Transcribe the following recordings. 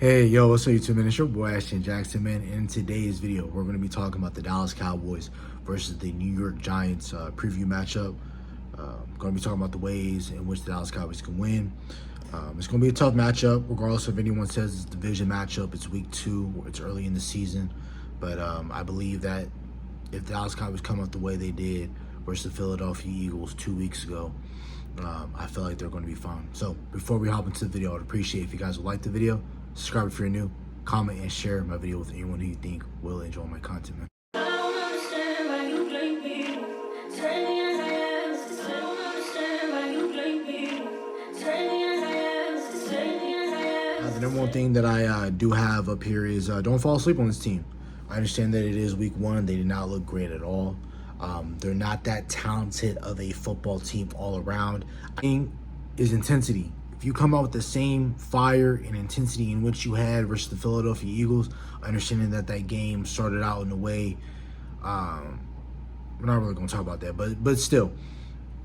Hey, yo, what's up, YouTube, man? It's your boy, Ashton Jackson, man. In today's video, we're going to be talking about the Dallas Cowboys versus the New York Giants preview matchup. Going to be talking about the ways in which the Dallas Cowboys can win. It's going to be a tough matchup, regardless if anyone says it's a division matchup. It's week 2, or it's early in the season. But I believe that if the Dallas Cowboys come out the way they did versus the Philadelphia Eagles 2 weeks ago, I feel like they're going to be fine. So before we hop into the video, I'd appreciate if you guys would like the video, subscribe if you're new, comment and share my video with anyone who you think will enjoy my content, man. The number one thing that I do have up here is don't fall asleep on this team. I understand that it is week 1. They did not look great at all. They're not that talented of a football team all around. I think is intensity. If you come out with the same fire and intensity in which you had versus the Philadelphia Eagles, understanding that game started out in a way, we're not really going to talk about that, but still,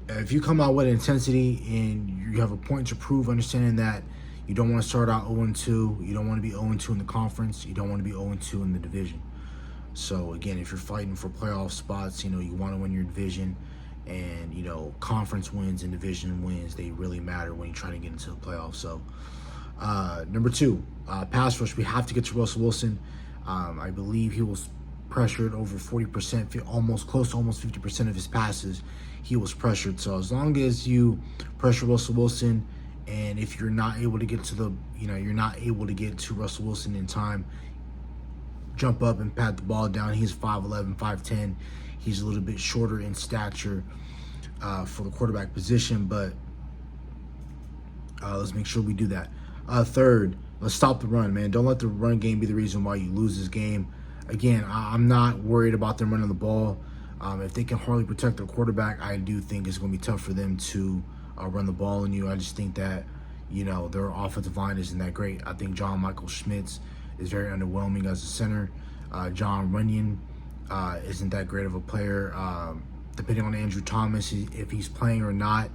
if you come out with intensity and you have a point to prove, understanding that you don't want to start out 0-2, you don't want to be 0-2 in the conference, you don't want to be 0-2 in the division. So again, if you're fighting for playoff spots, you want to win your division. And, conference wins and division wins, they really matter when you try to get into the playoffs. So, number 2, pass rush. We have to get to Russell Wilson. I believe he was pressured over 40%, almost close to almost 50% of his passes. He was pressured. So as long as you pressure Russell Wilson, and if you're not able to get to you're not able to get to Russell Wilson in time, jump up and pat the ball down. He's 5'11", 5'10". He's a little bit shorter in stature for the quarterback position, but let's make sure we do that. Third, let's stop the run, man. Don't let the run game be the reason why you lose this game. Again, I'm not worried about them running the ball. If they can hardly protect their quarterback, I do think it's going to be tough for them to run the ball on you. I just think that, their offensive line isn't that great. I think John Michael Schmitz is very underwhelming as a center. John Runyon isn't that great of a player. Depending on Andrew Thomas, if he's playing or not,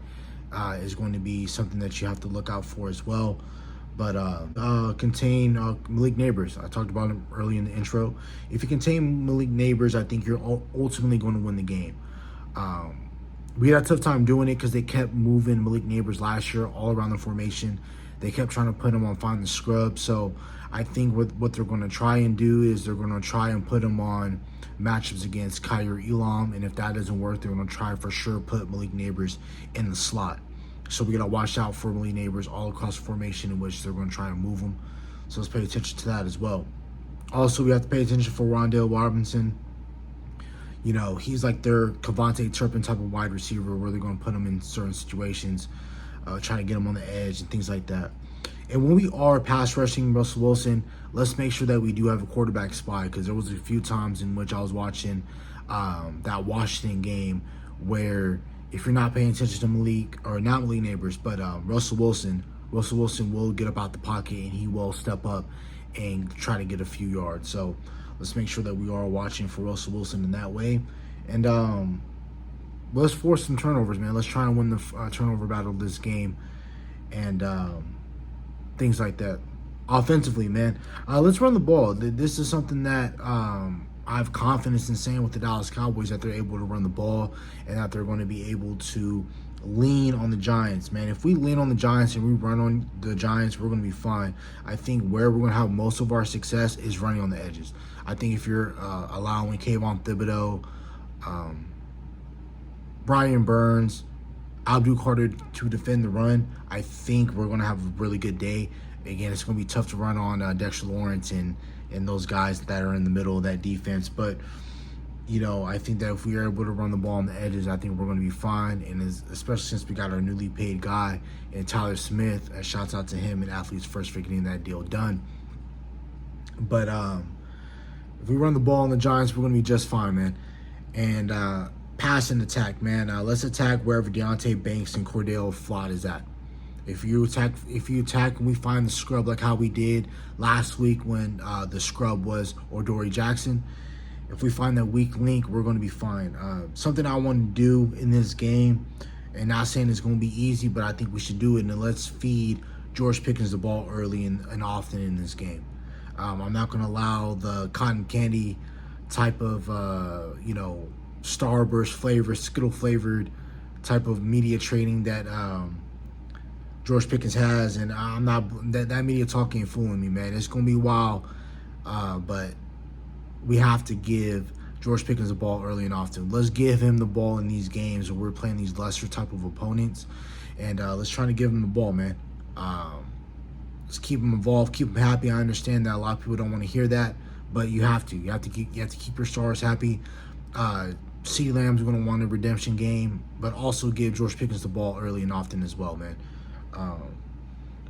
is going to be something that you have to look out for as well. But contain Malik Neighbors. I talked about him early in the intro. If you contain Malik Neighbors, I think you're ultimately going to win the game. We had a tough time doing it because they kept moving Malik Neighbors last year all around the formation. They kept trying to put him on find the scrub. So I think what they're going to try and do is they're going to try and put him on matchups against Kaiir Elam, and if that doesn't work, they're going to try for sure put Malik Neighbors in the slot. So we got to watch out for Malik Neighbors all across the formation in which they're going to try and move him. So let's pay attention to that as well. Also, we have to pay attention for Rondale Robinson. He's like their Cavante Turpin type of wide receiver where they're going to put him in certain situations, trying to get him on the edge and things like that. And when we are pass rushing Russell Wilson, let's make sure that we do have a quarterback spy, because there was a few times in which I was watching that Washington game where if you're not paying attention to not Malik Neighbors, but Russell Wilson will get up out the pocket and he will step up and try to get a few yards. So let's make sure that we are watching for Russell Wilson in that way. And let's force some turnovers, man. Let's try and win the turnover battle this game. And things like that. Offensively, man, let's run the ball. This is something that I have confidence in saying with the Dallas Cowboys, that they're able to run the ball and that they're going to be able to lean on the Giants, man. If we lean on the Giants and we run on the Giants, we're going to be fine. I think where we're going to have most of our success is running on the edges. I think if you're allowing Kayvon Thibodeau, Brian Burns, Abdul Carter to defend the run, I think we're going to have a really good day. Again, it's going to be tough to run on Dexter Lawrence and those guys that are in the middle of that defense. But, I think that if we are able to run the ball on the edges, I think we're going to be fine. And especially since we got our newly paid guy and Tyler Smith, shouts out to him and Athletes First for getting that deal done. But if we run the ball on the Giants, we're going to be just fine, man. And pass and attack, man. Let's attack wherever Deonte Banks and Cordell Flott is at. If you attack and we find the scrub like how we did last week when the scrub was Ordori Jackson, if we find that weak link, we're going to be fine. Something I want to do in this game, and not saying it's going to be easy, but I think we should do it, and let's feed George Pickens the ball early and often in this game. I'm not going to allow the cotton candy type of, Starburst flavor, Skittle flavored type of media trading that George Pickens has. And I'm not, that media talk ain't fooling me, man. It's going to be wild, but we have to give George Pickens the ball early and often. Let's give him the ball in these games where we're playing these lesser type of opponents, and let's try to give him the ball, man. Let's keep him involved, keep him happy. I understand that a lot of people don't want to hear that, but you have to. You have to keep your stars happy. CeeDee Lamb's going to want a redemption game, but also give George Pickens the ball early and often as well, man.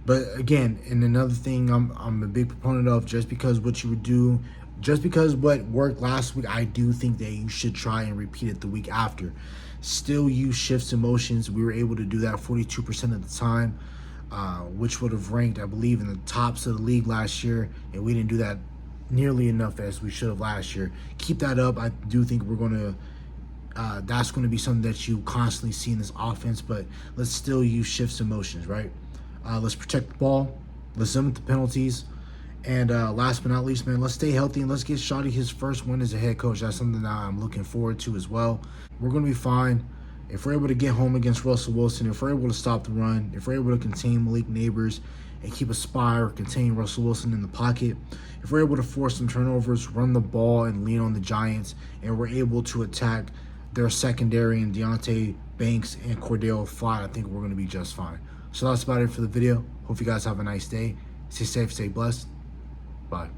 But again, and another thing I'm a big proponent of, just because what what worked last week, I do think that you should try and repeat it the week after. Still use shifts and motions. We were able to do that 42% of the time, which would have ranked, I believe, in the tops of the league last year, and we didn't do that nearly enough as we should have last year. Keep that up. I do think we're going to that's going to be something that you constantly see in this offense, but let's still use shifts and motions, right? Let's protect the ball. Let's limit the penalties. And last but not least, man, let's stay healthy and let's get Shotty his first win as a head coach. That's something that I'm looking forward to as well. We're going to be fine. If we're able to get home against Russell Wilson, if we're able to stop the run, if we're able to contain Malik Neighbors and keep a spy or contain Russell Wilson in the pocket, if we're able to force some turnovers, run the ball, and lean on the Giants, and we're able to attack their secondary and Deontay Banks and Cordell Flott, I think we're going to be just fine. So that's about it for the video. Hope you guys have a nice day. Stay safe, stay blessed. Bye.